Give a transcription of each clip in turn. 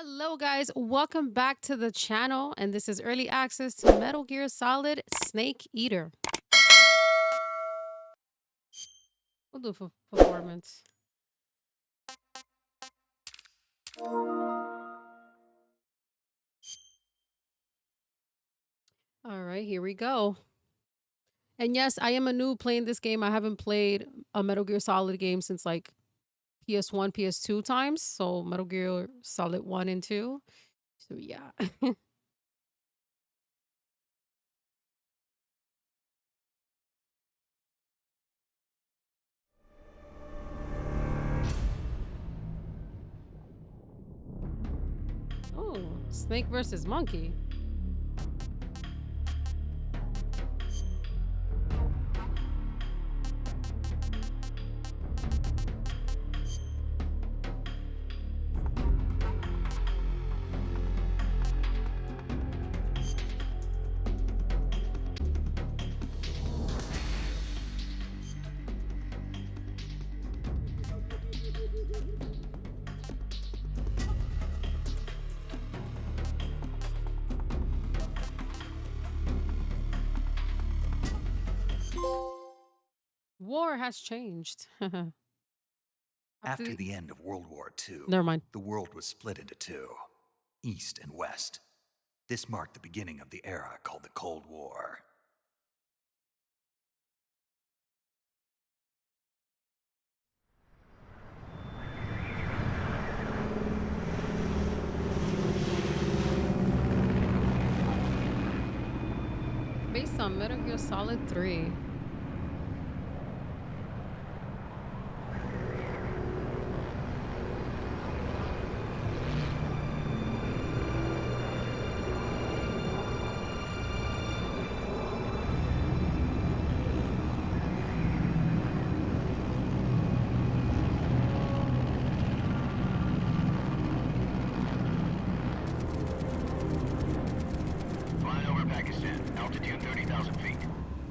Hello, guys. Welcome back to the channel. And this is early access to Metal Gear Solid Snake Eater. We'll do for performance. All right, here we go. And yes, I am a noob playing this game. I haven't played a Metal Gear Solid game since like PS1, PS2 times. So Metal Gear Solid 1 and 2. So yeah. Oh, Snake versus Monkey. War has changed. After the end of World War II, Never mind. the world was split into two, East and West. This marked the beginning of the era called the Cold War. Based on Metal Gear Solid 3.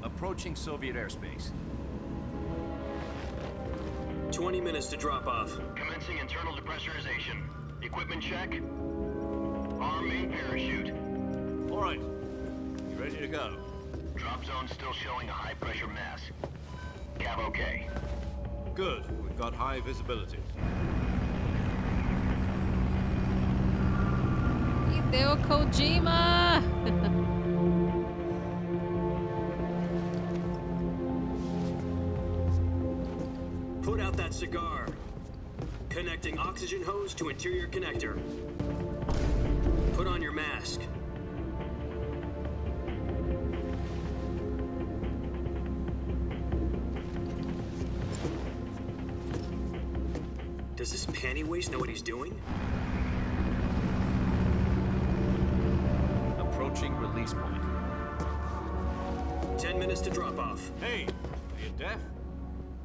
Approaching Soviet airspace. 20 minutes to drop off. Commencing internal depressurization. Equipment check. Arm main parachute. All right. You ready to go? Drop zone still showing a high pressure mass. Cav okay. Good. We've got high visibility. Hideo Kojima! Put out that cigar. Connecting oxygen hose to interior connector. Put on your mask. Does this panty waste know what he's doing? Approaching release point. 10 minutes to drop off. Hey, are you deaf?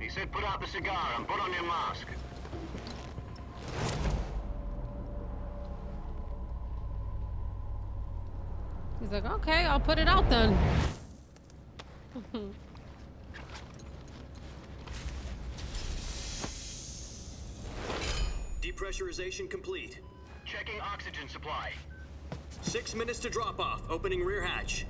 He said put out the cigar and put on your mask. He's like, okay, I'll put it out then. Depressurization complete. Checking oxygen supply. 6 minutes to drop off. Opening rear hatch.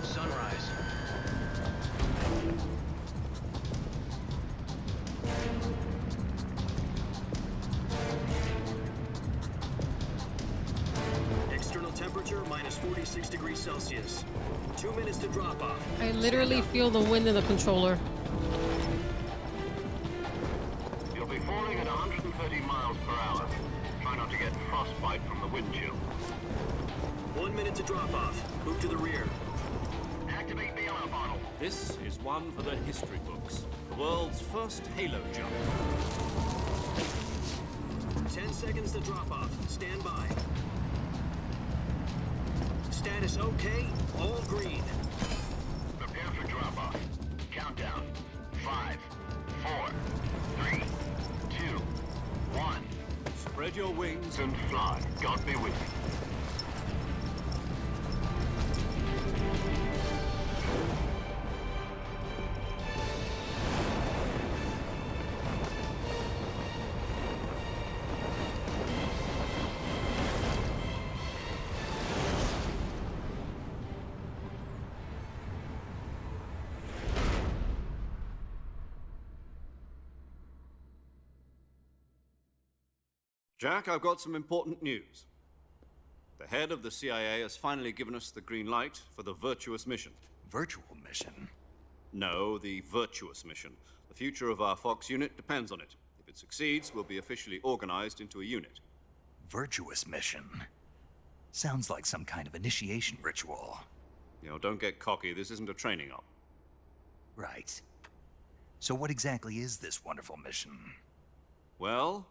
Sunrise. External temperature minus 46 degrees Celsius. 2 minutes to drop off. I literally feel the wind in the controller. You'll be falling at 130 miles per hour. Try not to get frostbite from the wind chill. 1 minute to drop off. Move to the rear. Activate bailout bottle. This is one for the history books. The world's first Halo jump. 10 seconds to drop off. Stand by. Status okay. All green. Prepare for drop off. Countdown. 5, 4, 3, 2, 1. Spread your wings And fly. God be with you. Jack, I've got some important news. The head of the CIA has finally given us the green light for the virtuous mission. Virtual mission? No, the virtuous mission. The future of our Fox unit depends on it. If it succeeds, we'll be officially organized into a unit. Virtuous mission? Sounds like some kind of initiation ritual. You know, don't get cocky. This isn't a training op. Right. So what exactly is this wonderful mission? Well,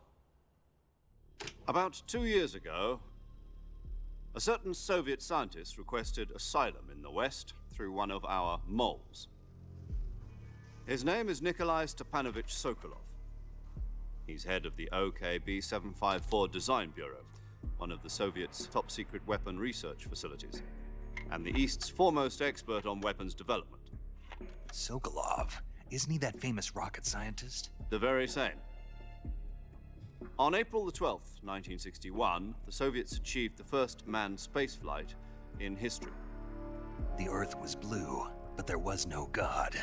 about 2 years ago, a certain Soviet scientist requested asylum in the West through one of our moles. His name is Nikolai Stepanovich Sokolov. He's head of the OKB 754 Design Bureau, one of the Soviets' top-secret weapon research facilities, and the East's foremost expert on weapons development. Sokolov? Isn't he that famous rocket scientist? The very same. On April the 12th, 1961, the Soviets achieved the first manned spaceflight in history. The Earth was blue, but there was no God.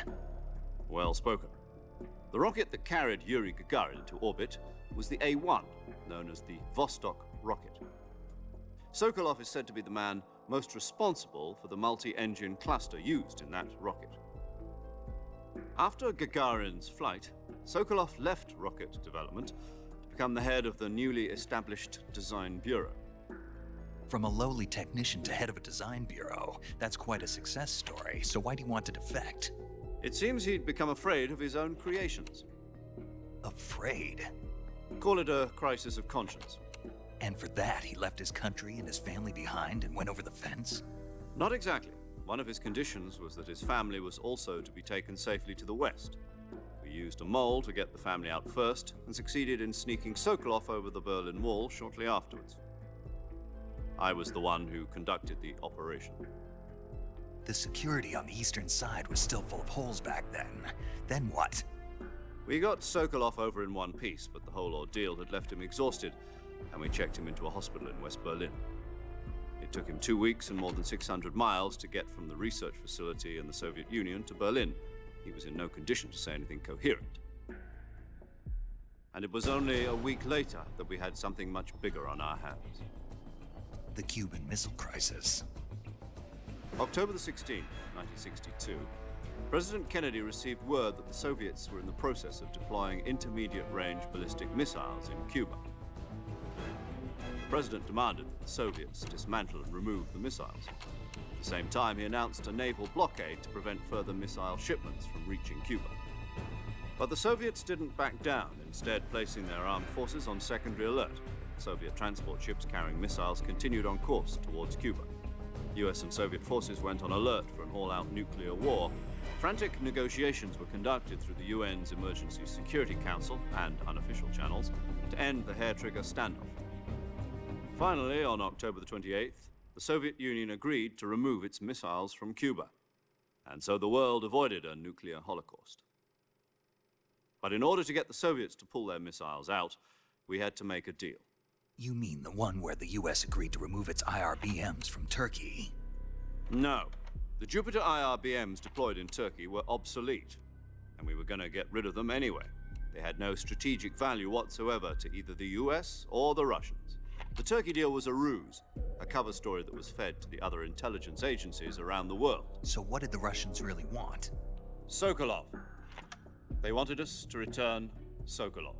Well spoken. The rocket that carried Yuri Gagarin to orbit was the A-1, known as the Vostok rocket. Sokolov is said to be the man most responsible for the multi-engine cluster used in that rocket. After Gagarin's flight, Sokolov left rocket development to become the head of the newly established Design Bureau. From a lowly technician to head of a design bureau, that's quite a success story, so why'd he want to defect? It seems he'd become afraid of his own creations. Afraid? Call it a crisis of conscience. And for that, he left his country and his family behind and went over the fence? Not exactly. One of his conditions was that his family was also to be taken safely to the West. We used a mole to get the family out first and succeeded in sneaking Sokolov over the Berlin Wall shortly afterwards. I was the one who conducted the operation. The security on the eastern side was still full of holes back then. Then what? We got Sokolov over in one piece, but the whole ordeal had left him exhausted, and we checked him into a hospital in West Berlin. It took him 2 weeks and more than 600 miles to get from the research facility in the Soviet Union to Berlin. He was in no condition to say anything coherent. And it was only a week later that we had something much bigger on our hands. The Cuban Missile Crisis. October the 16th, 1962, President Kennedy received word that the Soviets were in the process of deploying intermediate-range ballistic missiles in Cuba. The President demanded that the Soviets dismantle and remove the missiles. At the same time, he announced a naval blockade to prevent further missile shipments from reaching Cuba. But the Soviets didn't back down, instead placing their armed forces on secondary alert. Soviet transport ships carrying missiles continued on course towards Cuba. US and Soviet forces went on alert for an all-out nuclear war. Frantic negotiations were conducted through the UN's Emergency Security Council and unofficial channels to end the hair-trigger standoff. Finally, on October the 28th, the Soviet Union agreed to remove its missiles from Cuba, and so the world avoided a nuclear holocaust. But in order to get the Soviets to pull their missiles out, we had to make a deal. You mean the one where the US agreed to remove its IRBMs from Turkey? No. The Jupiter IRBMs deployed in Turkey were obsolete, and we were going to get rid of them anyway. They had no strategic value whatsoever to either the US or the Russians. The Turkey deal was a ruse, a cover story that was fed to the other intelligence agencies around the world. So what did the Russians really want? Sokolov. They wanted us to return Sokolov.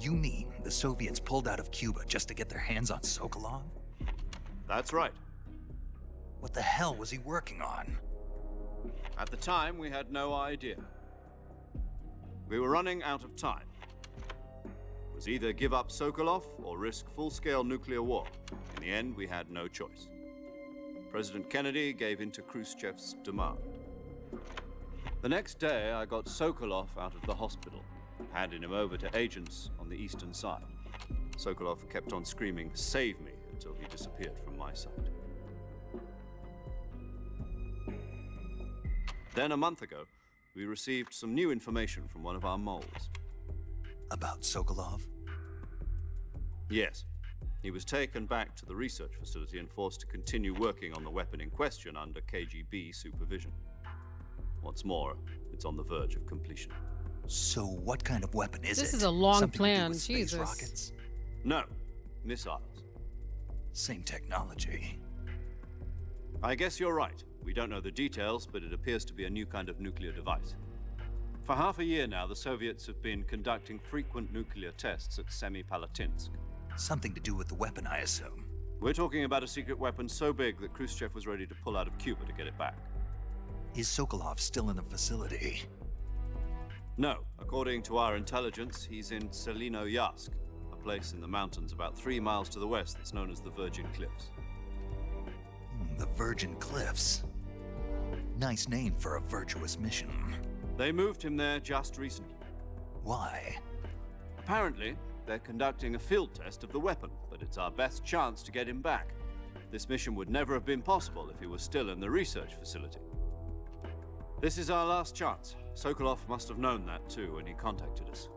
You mean the Soviets pulled out of Cuba just to get their hands on Sokolov? That's right. What the hell was he working on? At the time, we had no idea. We were running out of time. It was either give up Sokolov or risk full-scale nuclear war. In the end, we had no choice. President Kennedy gave in to Khrushchev's demand. The next day, I got Sokolov out of the hospital, handing him over to agents on the eastern side. Sokolov kept on screaming, "Save me," until he disappeared from my sight. Then, a month ago, we received some new information from one of our moles. About Sokolov? Yes. He was taken back to the research facility and forced to continue working on the weapon in question under KGB supervision. What's more, it's on the verge of completion. So what kind of weapon is it? This is a long Something to do plan, with space Jesus. rockets? No, missiles. Same technology. I guess you're right. We don't know the details, but it appears to be a new kind of nuclear device. For half a year now, the Soviets have been conducting frequent nuclear tests at Semipalatinsk. Something to do with the weapon, I assume. We're talking about a secret weapon so big that Khrushchev was ready to pull out of Cuba to get it back. Is Sokolov still in the facility? No, according to our intelligence, he's in Selinoyarsk, a place in the mountains about 3 miles to the west that's known as the Virgin Cliffs. The Virgin Cliffs. Nice name for a virtuous mission. They moved him there just recently. Why? Apparently, they're conducting a field test of the weapon, but it's our best chance to get him back. This mission would never have been possible if he was still in the research facility. This is our last chance. Sokolov must have known that too when he contacted us.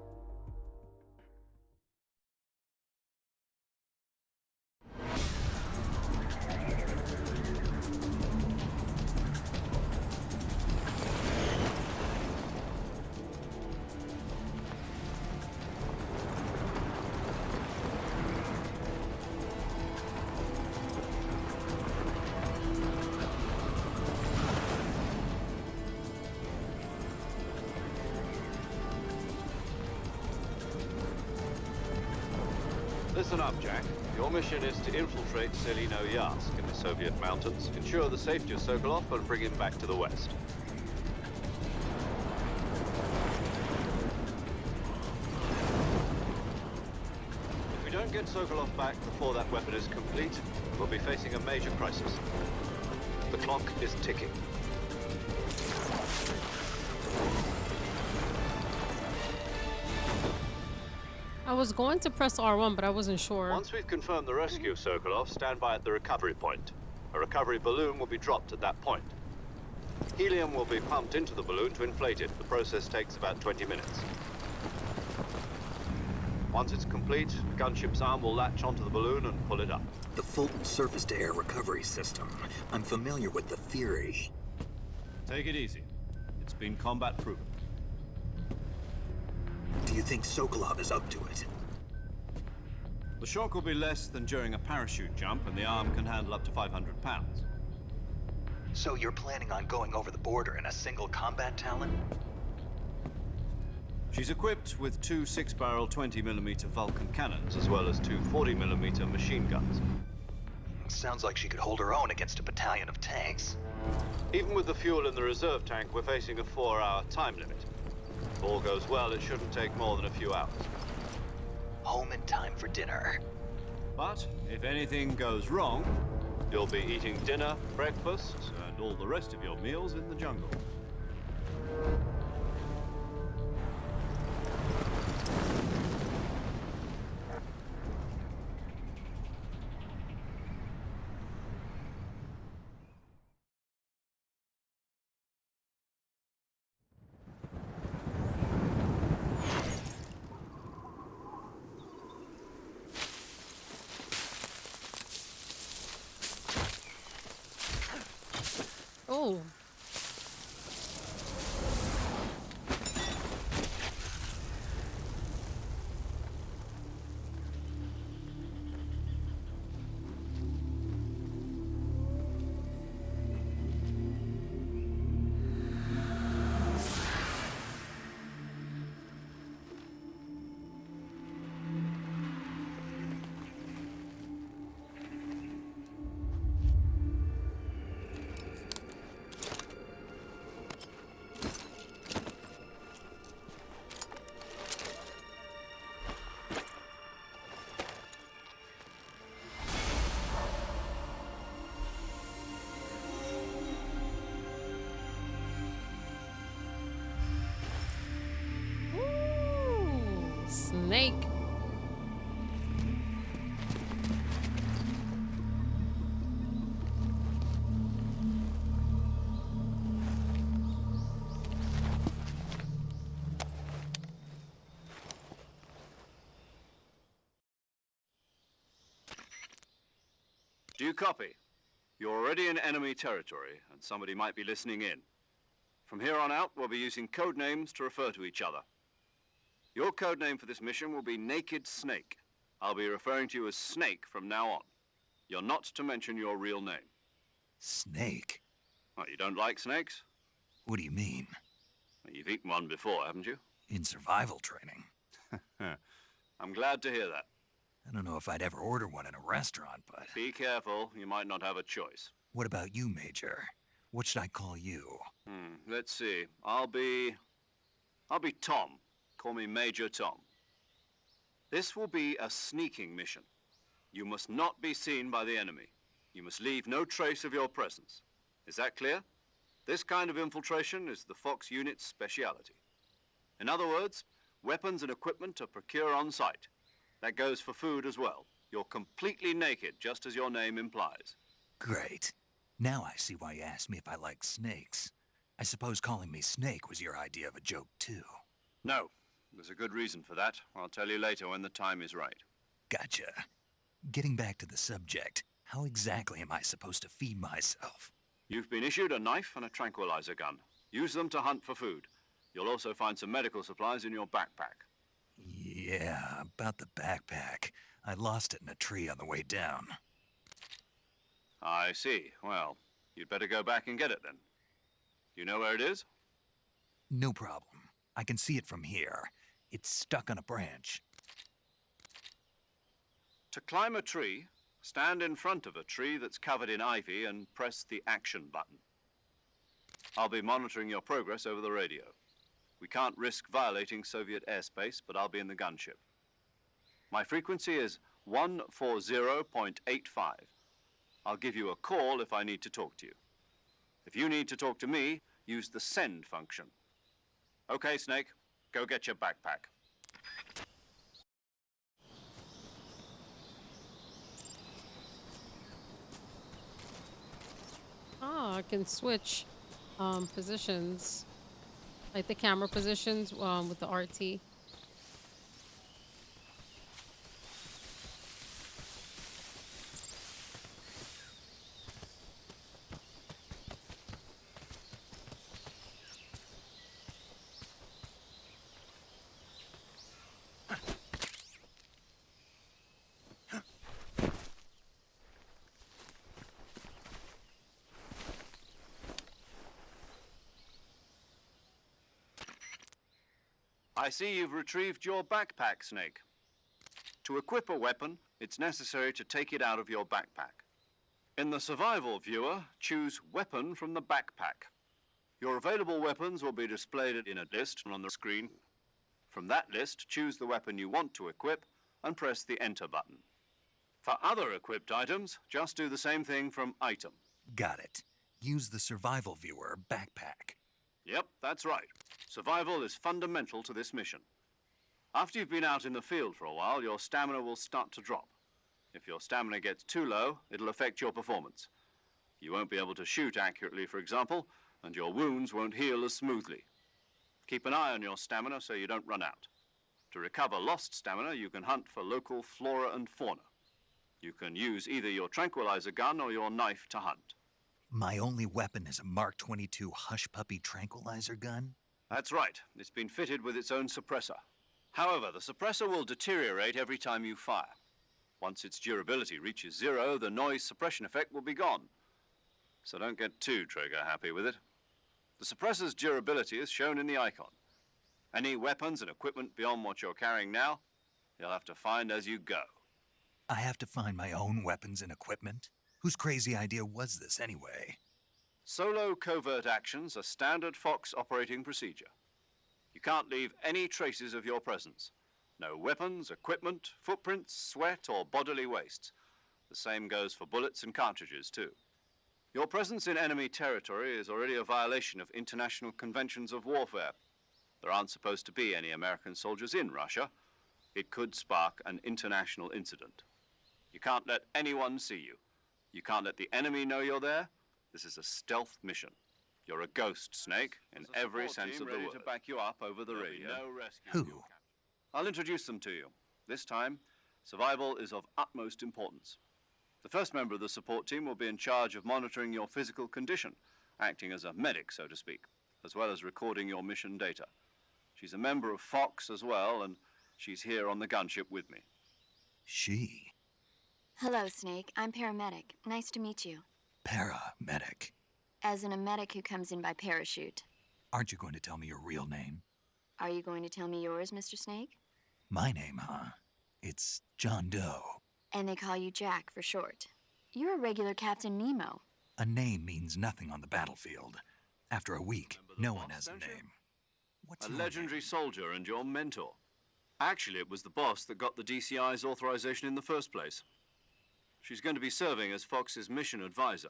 Listen up, Jack. Your mission is to infiltrate Selinoyarsk in the Soviet mountains, ensure the safety of Sokolov, and bring him back to the West. If we don't get Sokolov back before that weapon is complete, we'll be facing a major crisis. The clock is ticking. I was going to press R1, but I wasn't sure. Once we've confirmed the rescue of Sokolov, stand by at the recovery point. A recovery balloon will be dropped at that point. Helium will be pumped into the balloon to inflate it. The process takes about 20 minutes. Once it's complete, the gunship's arm will latch onto the balloon and pull it up. The Fulton surface-to-air recovery system. I'm familiar with the theory. Take it easy. It's been combat proven. Do you think Sokolov is up to it? The shock will be less than during a parachute jump, and the arm can handle up to 500 pounds. So you're planning on going over the border in a single combat Talon? She's equipped with 2 6-barrel 20mm Vulcan cannons, as well as 2 40mm machine guns. Sounds like she could hold her own against a battalion of tanks. Even with the fuel in the reserve tank, we're facing a 4-hour time limit. If all goes well, it shouldn't take more than a few hours. Home in time for dinner. But if anything goes wrong, you'll be eating dinner, breakfast, and all the rest of your meals in the jungle. Oh. Snake. Do you copy? You're already in enemy territory, and somebody might be listening in. From here on out, we'll be using code names to refer to each other. Your code name for this mission will be Naked Snake. I'll be referring to you as Snake from now on. You're not to mention your real name. Snake? What, you don't like snakes? What do you mean? Well, you've eaten one before, haven't you? In survival training? I'm glad to hear that. I don't know if I'd ever order one in a restaurant, but... Be careful, you might not have a choice. What about you, Major? What should I call you? Let's see. I'll be Tom. Call me Major Tom. This will be a sneaking mission. You must not be seen by the enemy. You must leave no trace of your presence. Is that clear? This kind of infiltration is the Fox unit's speciality. In other words, weapons and equipment are procured on site. That goes for food as well. You're completely naked, just as your name implies. Great. Now I see why you asked me if I like snakes. I suppose calling me Snake was your idea of a joke, too. No, there's a good reason for that. I'll tell you later when the time is right. Gotcha. Getting back to the subject, how exactly am I supposed to feed myself? You've been issued a knife and a tranquilizer gun. Use them to hunt for food. You'll also find some medical supplies in your backpack. Yeah, about the backpack. I lost it in a tree on the way down. I see. Well, you'd better go back and get it then. You know where it is? No problem. I can see it from here. It's stuck on a branch. To climb a tree, stand in front of a tree that's covered in ivy and press the action button. I'll be monitoring your progress over the radio. We can't risk violating Soviet airspace, but I'll be in the gunship. My frequency is 140.85. I'll give you a call if I need to talk to you. If you need to talk to me, use the send function. Okay, Snake, go get your backpack. Ah, I can switch positions, like the camera positions with the RT. I see you've retrieved your backpack, Snake. To equip a weapon, it's necessary to take it out of your backpack. In the survival viewer, choose Weapon from the backpack. Your available weapons will be displayed in a list on the screen. From that list, choose the weapon you want to equip and press the Enter button. For other equipped items, just do the same thing from Item. Got it. Use the survival viewer backpack. Yep, that's right. Survival is fundamental to this mission. After you've been out in the field for a while, your stamina will start to drop. If your stamina gets too low, it'll affect your performance. You won't be able to shoot accurately, for example, and your wounds won't heal as smoothly. Keep an eye on your stamina so you don't run out. To recover lost stamina, you can hunt for local flora and fauna. You can use either your tranquilizer gun or your knife to hunt. My only weapon is a Mark 22 Hush Puppy tranquilizer gun? That's right. It's been fitted with its own suppressor. However, the suppressor will deteriorate every time you fire. Once its durability reaches 0, the noise suppression effect will be gone. So don't get too trigger happy with it. The suppressor's durability is shown in the icon. Any weapons and equipment beyond what you're carrying now, you'll have to find as you go. I have to find my own weapons and equipment? Whose crazy idea was this anyway? Solo covert actions are standard Fox operating procedure. You can't leave any traces of your presence. No weapons, equipment, footprints, sweat, or bodily wastes. The same goes for bullets and cartridges, too. Your presence in enemy territory is already a violation of international conventions of warfare. There aren't supposed to be any American soldiers in Russia. It could spark an international incident. You can't let anyone see you. You can't let the enemy know you're there. This is a stealth mission. You're a ghost, Snake, in every sense of the word. To back you up over the radio. No rescue. Who? I'll introduce them to you. This time, survival is of utmost importance. The first member of the support team will be in charge of monitoring your physical condition, acting as a medic, so to speak, as well as recording your mission data. She's a member of Fox as well, and she's here on the gunship with me. She? Hello, Snake. I'm paramedic. Nice to meet you. Paramedic. As in a medic who comes in by parachute. Aren't you going to tell me your real name? Are you going to tell me yours, Mr. Snake? My name, huh? It's John Doe. And they call you Jack for short. You're a regular Captain Nemo. A name means nothing on the battlefield. After a week, Remember the no one boss, has a don't you? name. What's A your legendary name? soldier and your mentor. Actually, it was the boss that got the DCI's authorization in the first place. She's going to be serving as Fox's mission advisor.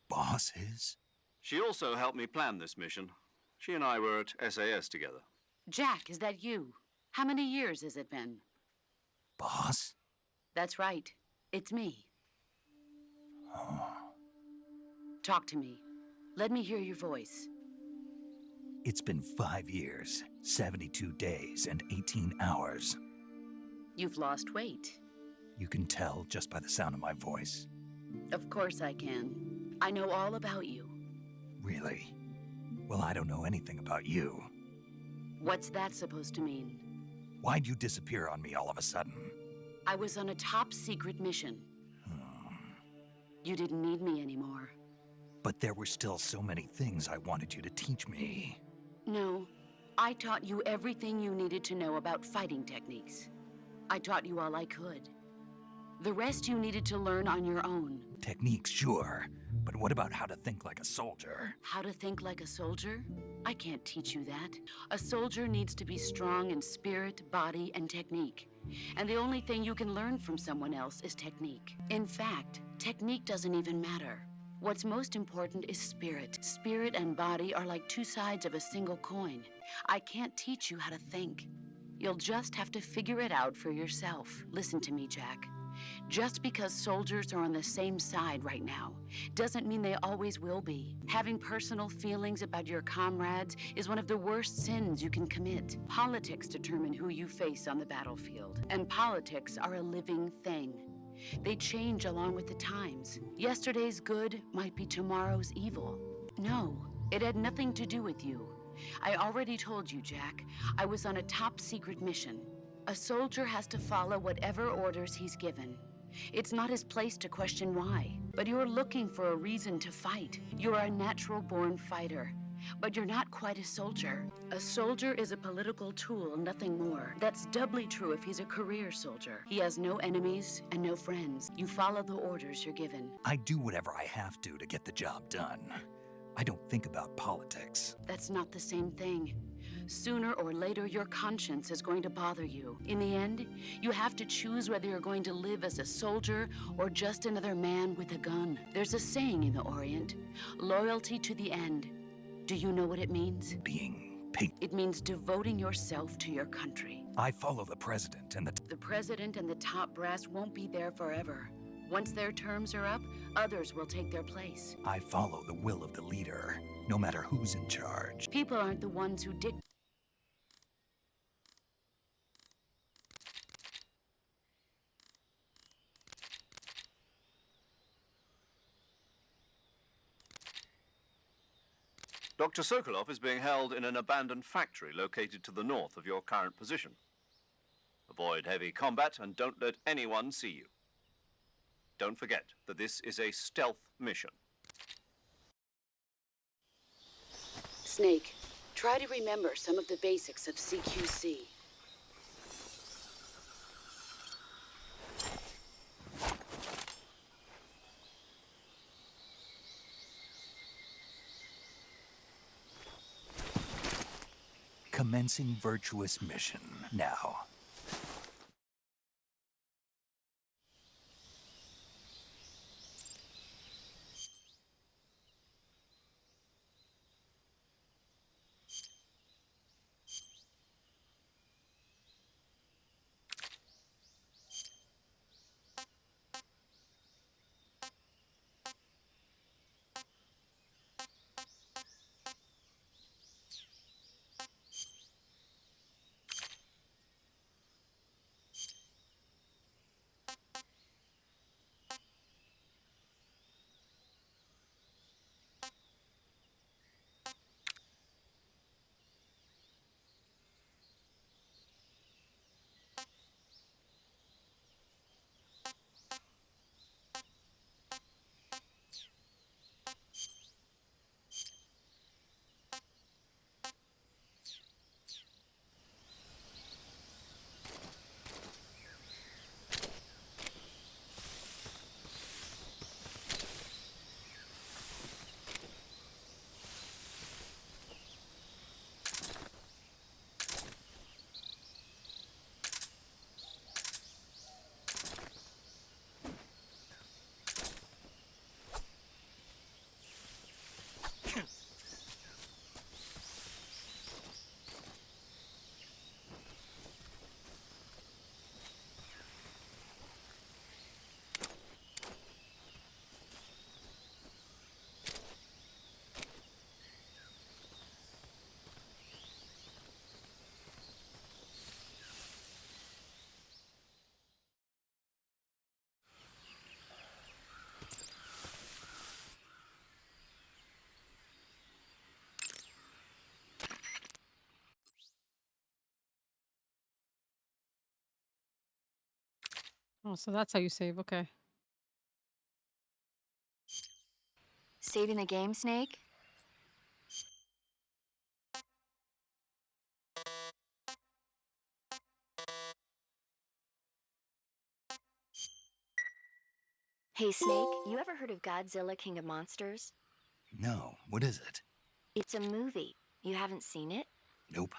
Boss is? She also helped me plan this mission. She and I were at SAS together. Jack, is that you? How many years has it been? Boss? That's right. It's me. Talk to me. Let me hear your voice. It's been 5 years, 72 days, and 18 hours. You've lost weight. You can tell just by the sound of my voice. Of course I can. I know all about you. Really? Well, I don't know anything about you. What's that supposed to mean? Why'd you disappear on me all of a sudden? I was on a top secret mission. You didn't need me anymore. But there were still so many things I wanted you to teach me. No, I taught you everything you needed to know about fighting techniques. I taught you all I could. The rest you needed to learn on your own. Techniques, sure. But what about how to think like a soldier? How to think like a soldier? I can't teach you that. A soldier needs to be strong in spirit, body, and technique. And the only thing you can learn from someone else is technique. In fact, technique doesn't even matter. What's most important is spirit. Spirit and body are like two sides of a single coin. I can't teach you how to think. You'll just have to figure it out for yourself. Listen to me, Jack. Just because soldiers are on the same side right now doesn't mean they always will be. Having personal feelings about your comrades is one of the worst sins you can commit. Politics determine who you face on the battlefield, and politics are a living thing. They change along with the times. Yesterday's good might be tomorrow's evil. No, it had nothing to do with you. I already told you, Jack, I was on a top secret mission. A soldier has to follow whatever orders he's given. It's not his place to question why, but you're looking for a reason to fight. You're a natural-born fighter, but you're not quite a soldier. A soldier is a political tool, nothing more. That's doubly true if he's a career soldier. He has no enemies and no friends. You follow the orders you're given. I do whatever I have to get the job done. I don't think about politics. That's not the same thing. Sooner or later, your conscience is going to bother you. In the end, you have to choose whether you're going to live as a soldier or just another man with a gun. There's a saying in the Orient, loyalty to the end. Do you know what it means? Being paid. It means devoting yourself to your country. I follow the president and The president and the top brass won't be there forever. Once their terms are up, others will take their place. I follow the will of the leader, no matter who's in charge. People aren't the ones who dictate. Dr. Sokolov is being held in an abandoned factory located to the north of your current position. Avoid heavy combat and don't let anyone see you. Don't forget that this is a stealth mission. Snake, try to remember some of the basics of CQC. Commencing virtuous mission now. Oh, so that's how you save. Okay. Saving the game, Snake? Hey, Snake, you ever heard of Godzilla King of Monsters? No, what is it? It's a movie. You haven't seen it? Nope.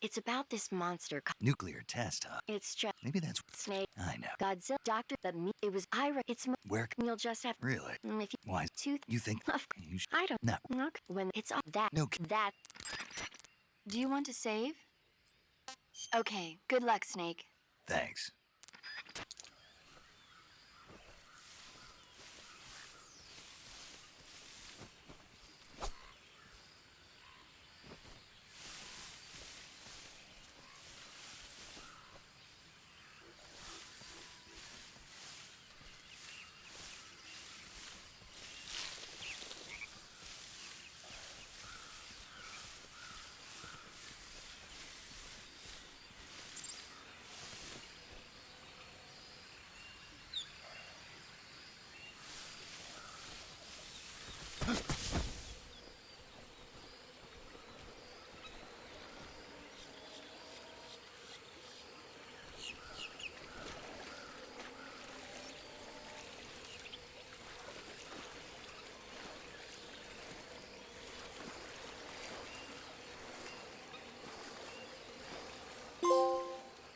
It's about this monster. Nuclear test, huh? It's just Maybe that's... Snake, I know. Godzilla, Doctor, the me. It was Ira. It's Where... you'll just have Really? if you Why? tooth. You think... You I don't. No. Look, when it's all that. No. That. Do you want to save? Okay. Good luck, Snake. Thanks.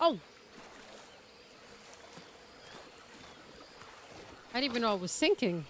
Oh, I didn't even know I was sinking.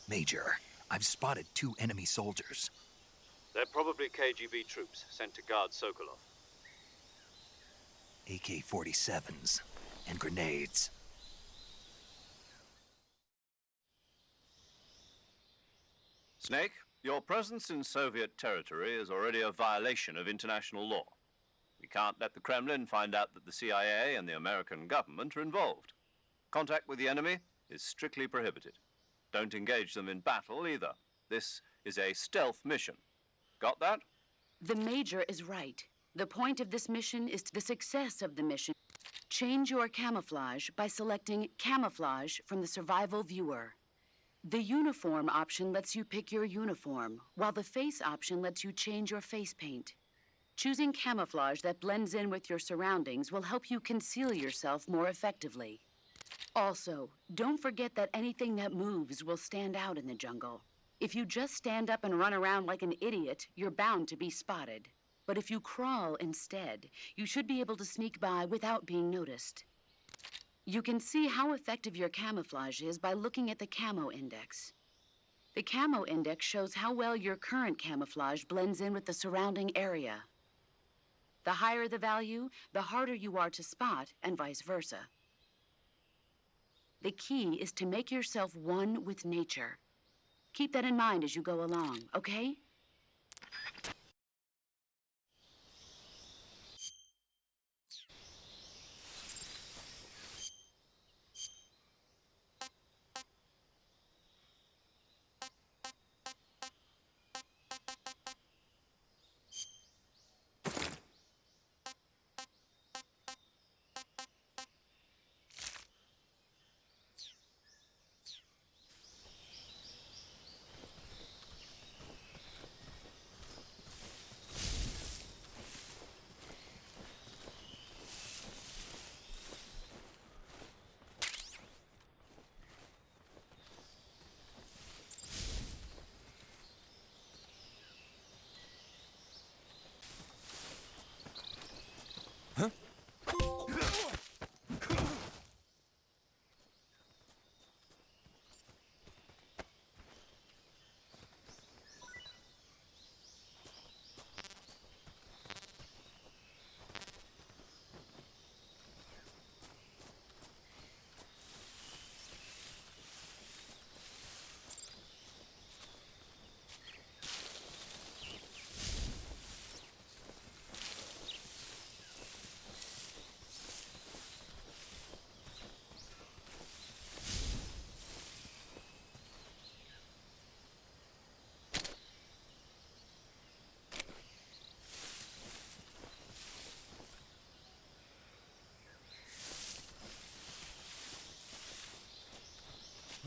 Major, I've spotted 2 enemy soldiers. They're probably KGB troops sent to guard Sokolov. AK-47s and grenades. Snake, your presence in Soviet territory is already a violation of international law. We can't let the Kremlin find out that the CIA and the American government are involved. Contact with the enemy is strictly prohibited. Don't engage them in battle either. This is a stealth mission. Got that? The Major is right. The point of this mission is to the success of the mission. Change your camouflage by selecting Camouflage from the Survival Viewer. The Uniform option lets you pick your uniform, while the Face option lets you change your face paint. Choosing camouflage that blends in with your surroundings will help you conceal yourself more effectively. Also, don't forget that anything that moves will stand out in the jungle. If you just stand up and run around like an idiot, you're bound to be spotted. But if you crawl instead, you should be able to sneak by without being noticed. You can see how effective your camouflage is by looking at the Camo Index. The Camo Index shows how well your current camouflage blends in with the surrounding area. The higher the value, the harder you are to spot, and vice versa. The key is to make yourself one with nature. Keep that in mind as you go along, okay?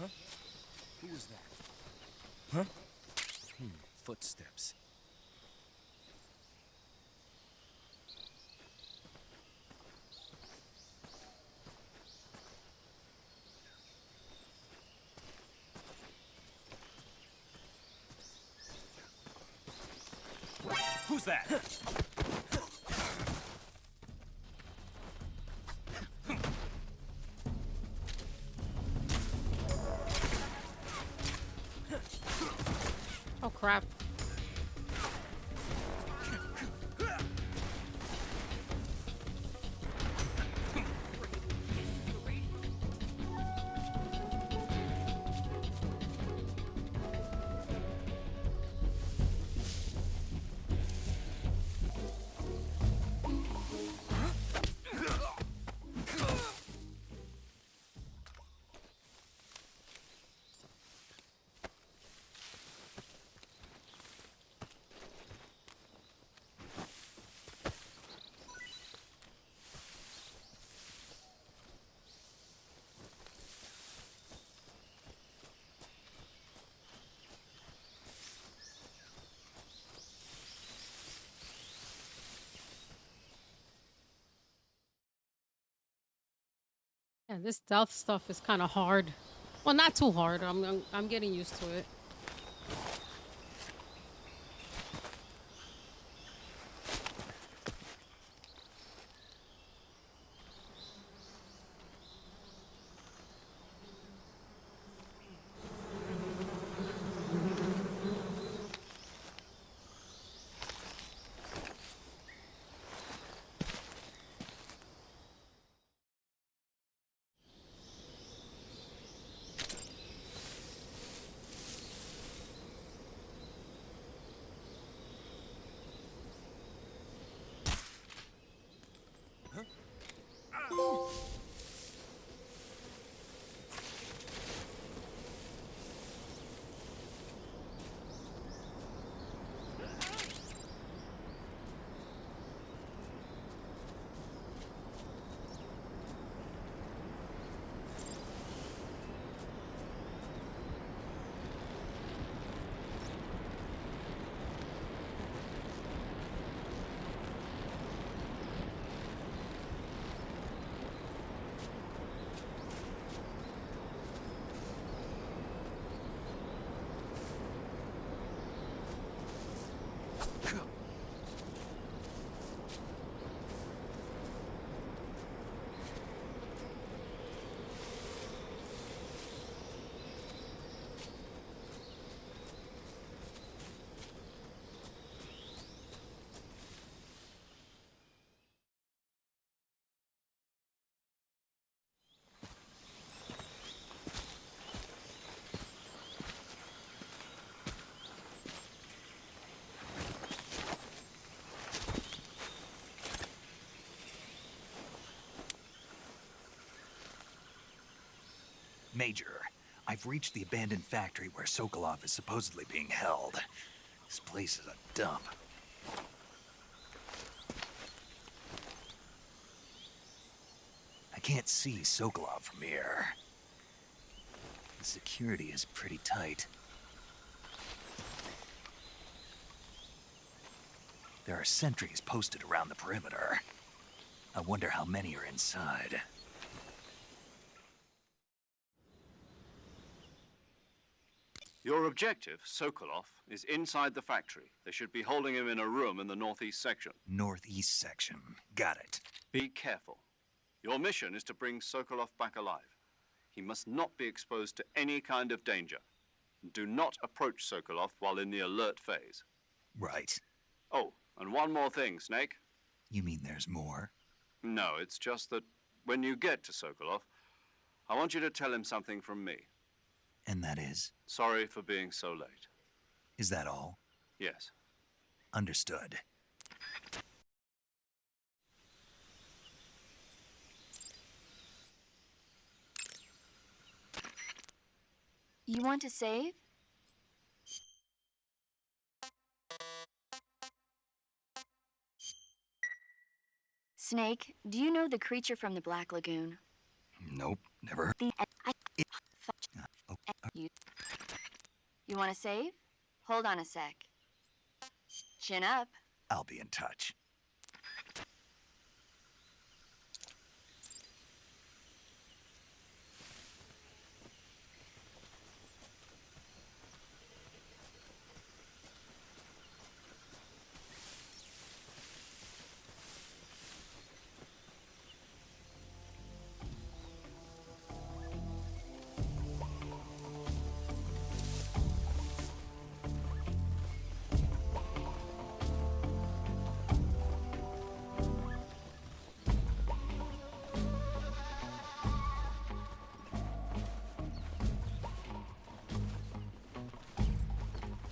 Who was that? Huh? Footsteps. Who's that? Oh crap. Yeah, this stealth stuff is kind of hard. Well, not too hard. I'm getting used to it. Major, I've reached the abandoned factory where Sokolov is supposedly being held. This place is a dump. I can't see Sokolov from here. The security is pretty tight. There are sentries posted around the perimeter. I wonder how many are inside. Your objective, Sokolov, is inside the factory. They should be holding him in a room in the northeast section. Northeast section. Got it. Be careful. Your mission is to bring Sokolov back alive. He must not be exposed to any kind of danger. Do not approach Sokolov while in the alert phase. Right. Oh, and one more thing, Snake. You mean there's more? No, it's just that when you get to Sokolov, I want you to tell him something from me. And that is? Sorry for being so late. Is that all? Yes. Understood. You want to save? Snake, do you know the creature from the Black Lagoon? Nope, never. The Oh. You want to save? Hold on a sec. Chin up. I'll be in touch.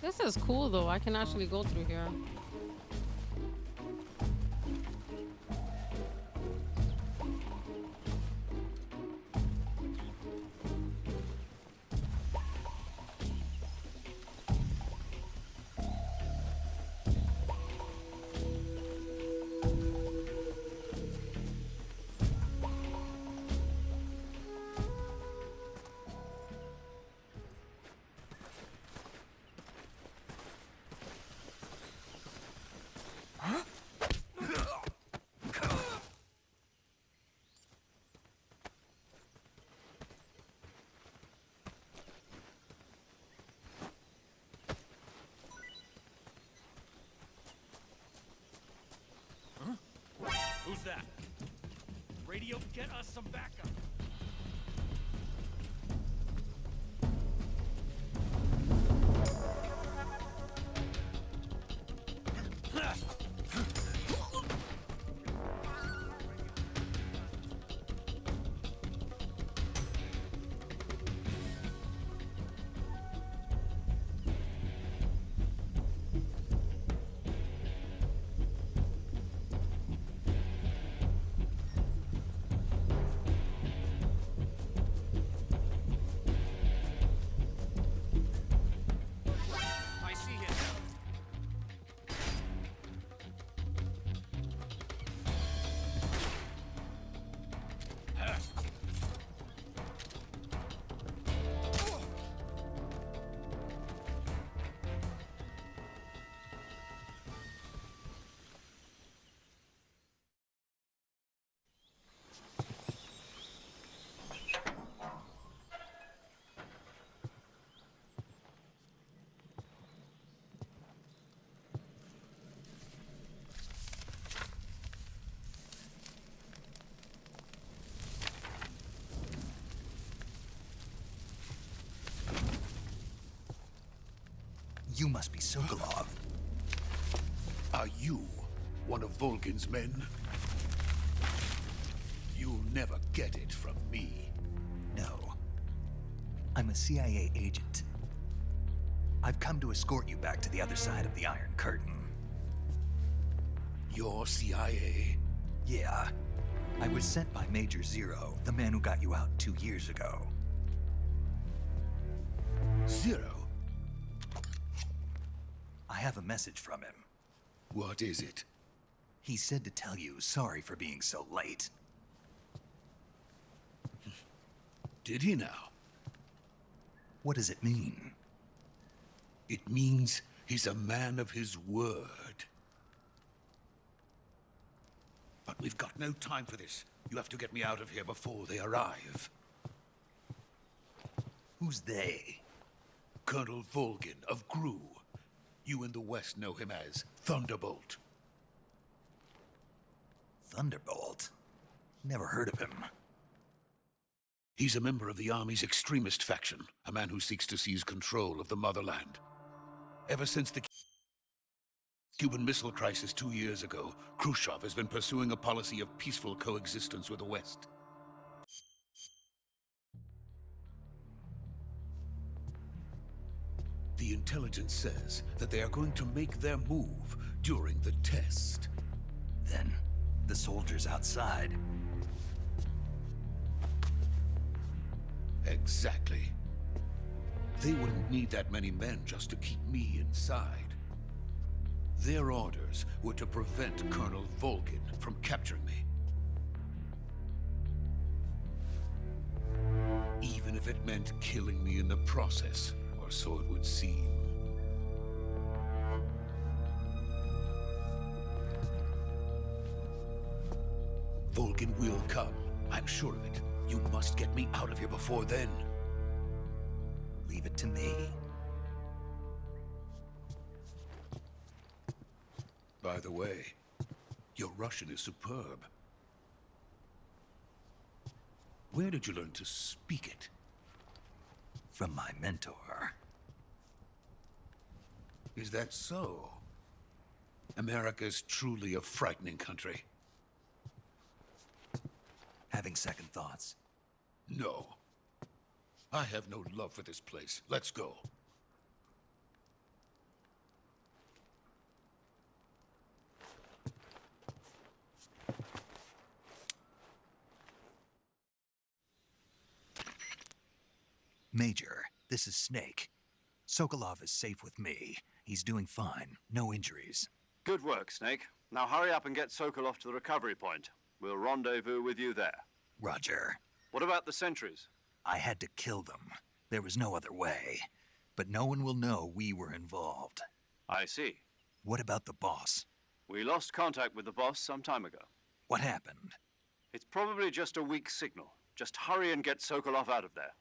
This is cool though. I can actually go through here. Who's that? Radio, get us some backup. You must be Sokolov. Are you one of Volgin's men? You'll never get it from me. No. I'm a CIA agent. I've come to escort you back to the other side of the Iron Curtain. You're CIA? Yeah. I was sent by Major Zero, the man who got you out 2 years ago. Zero? I have a message from him. What is it? He said to tell you sorry for being so late. Did he now? What does it mean? It means he's a man of his word. But we've got no time for this. You have to get me out of here before they arrive. Who's they? Colonel Volgin of GRU. You in the West know him as Thunderbolt. Thunderbolt? Never heard of him. He's a member of the Army's extremist faction, a man who seeks to seize control of the motherland. Ever since the Cuban Missile Crisis 2 years ago, Khrushchev has been pursuing a policy of peaceful coexistence with the West. The intelligence says that they are going to make their move during the test. Then, the soldiers outside. Exactly. They wouldn't need that many men just to keep me inside. Their orders were to prevent Colonel Volgin from capturing me. Even if it meant killing me in the process, or or so it would seem. Vulcan will come. I'm sure of it. You must get me out of here before then. Leave it to me. By the way, your Russian is superb. Where did you learn to speak it? From my mentor. Is that so? America's truly a frightening country. Having second thoughts. No. I have no love for this place. Let's go. Major, this is Snake. Sokolov is safe with me. He's doing fine. No injuries. Good work, Snake. Now hurry up and get Sokolov to the recovery point. We'll rendezvous with you there. Roger. What about the sentries? I had to kill them. There was no other way. But no one will know we were involved. I see. What about the boss? We lost contact with the boss some time ago. What happened? It's probably just a weak signal. Just hurry and get Sokolov out of there.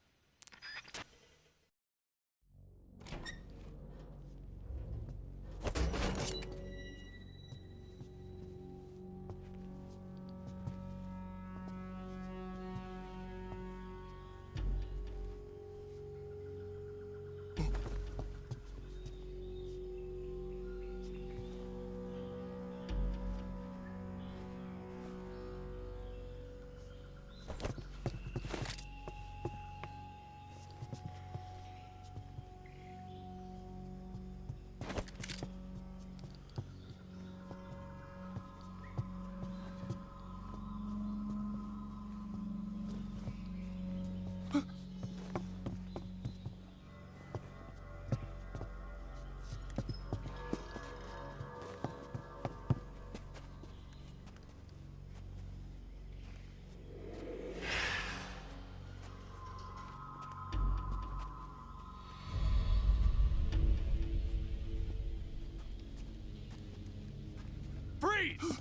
Freeze!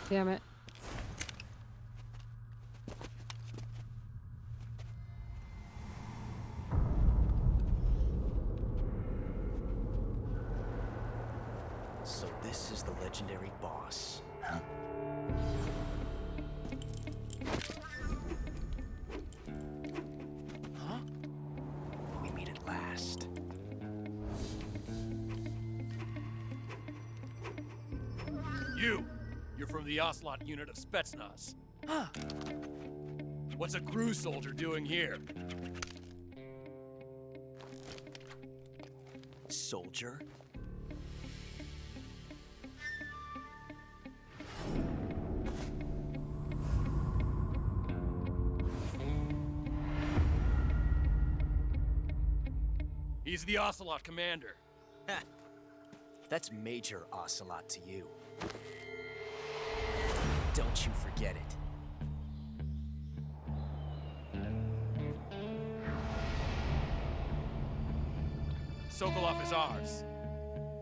Damn it. So this is the legendary boss. Huh? Huh? We meet at last. You're from the Ocelot unit of Spetsnaz. Huh. What's a crew soldier doing here? Soldier? He's the Ocelot commander. That's Major Ocelot to you. Don't you forget it. Sokolov is ours.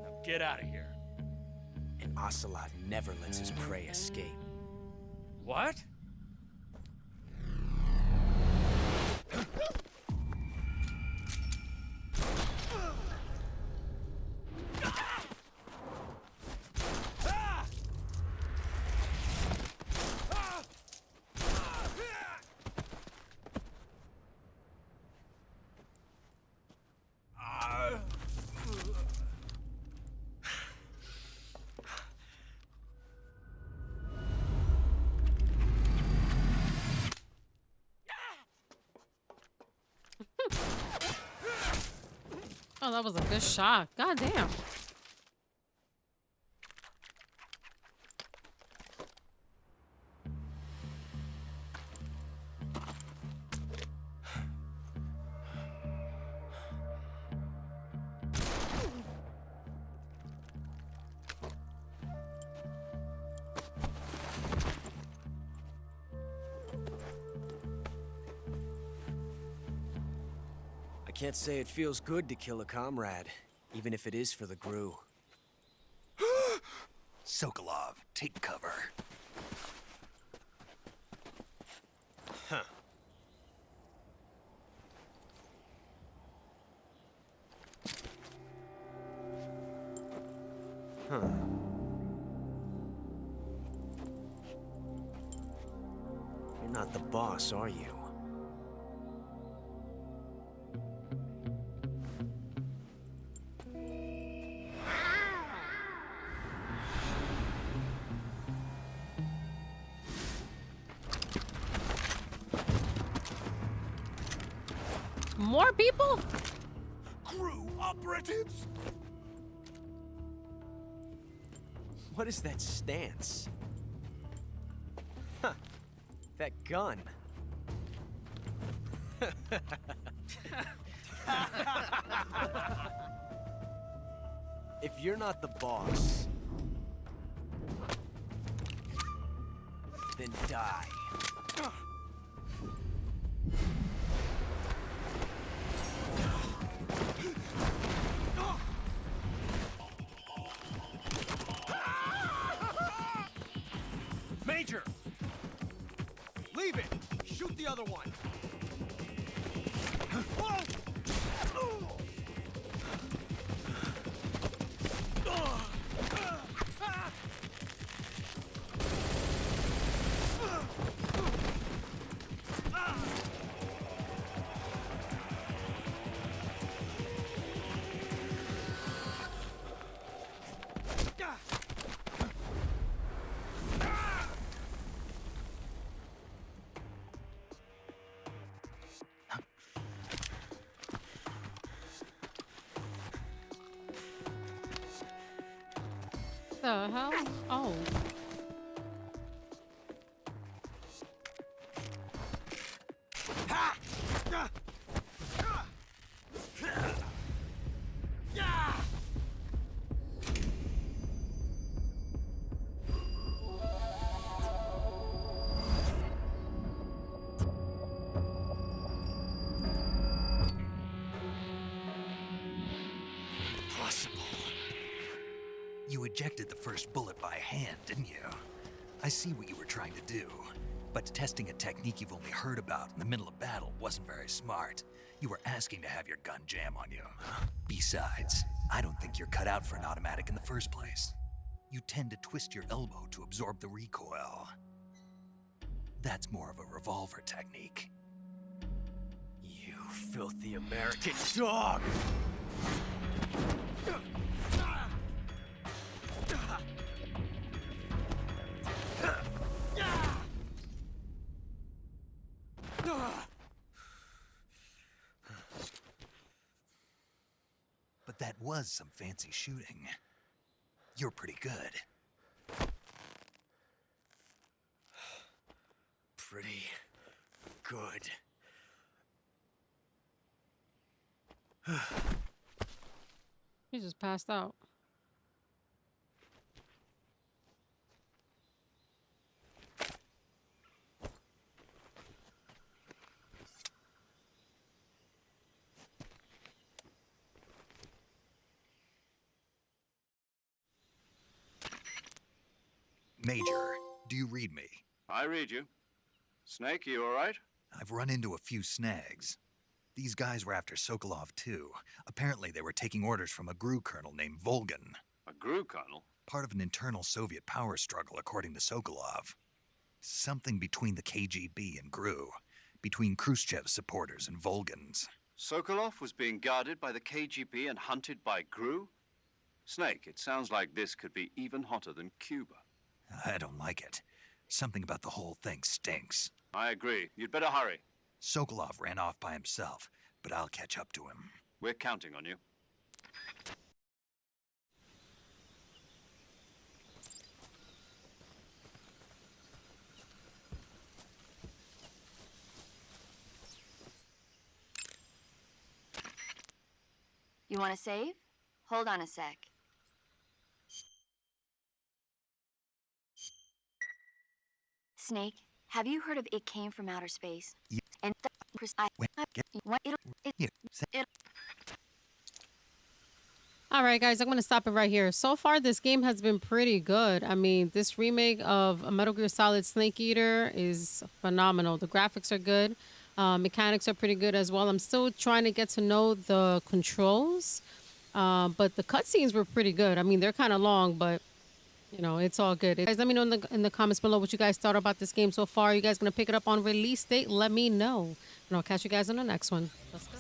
Now get out of here. And Ocelot never lets his prey escape. What? Oh, that was a good shot. God damn. Can't say it feels good to kill a comrade, even if it is for the GRU. Sokolov, take cover. Huh. Huh. You're not the boss, are you? More people? GRU operatives? What is that stance? Huh. That gun. If you're not the boss, then die. Major! Leave it! Shoot the other one! The hell? Oh. Impossible. You ejected the first bullet by hand, didn't you? I see what you were trying to do. But testing a technique you've only heard about in the middle of battle wasn't very smart. You were asking to have your gun jam on you. Besides, I don't think you're cut out for an automatic in the first place. You tend to twist your elbow to absorb the recoil. That's more of a revolver technique. You filthy American dog! But that was some fancy shooting. You're pretty good. Pretty good. He just passed out. Major, do you read me? I read you. Snake, you all right? I've run into a few snags. These guys were after Sokolov too. Apparently they were taking orders from a GRU colonel named Volgan. A GRU colonel? Part of an internal Soviet power struggle, according to Sokolov. Something between the KGB and GRU. Between Khrushchev's supporters and Volgan's. Sokolov was being guarded by the KGB and hunted by GRU? Snake, it sounds like this could be even hotter than Cuba. I don't like it. Something about the whole thing stinks. I agree. You'd better hurry. Sokolov ran off by himself, but I'll catch up to him. We're counting on you. You want to save? Hold on a sec. Snake, have you heard of It Came from Outer Space? Yeah. And All right, guys, I'm going to stop it right here. So far, this game has been pretty good. I mean, this remake of a Metal Gear Solid Snake Eater is phenomenal. The graphics are good. Mechanics are pretty good as well. I'm still trying to get to know the controls, but the cutscenes were pretty good. I mean, they're kind of long, but you know, it's all good. Guys, let me know in the comments below what you guys thought about this game so far. You guys going to pick it up on release date? Let me know. And I'll catch you guys on the next one. Let's go.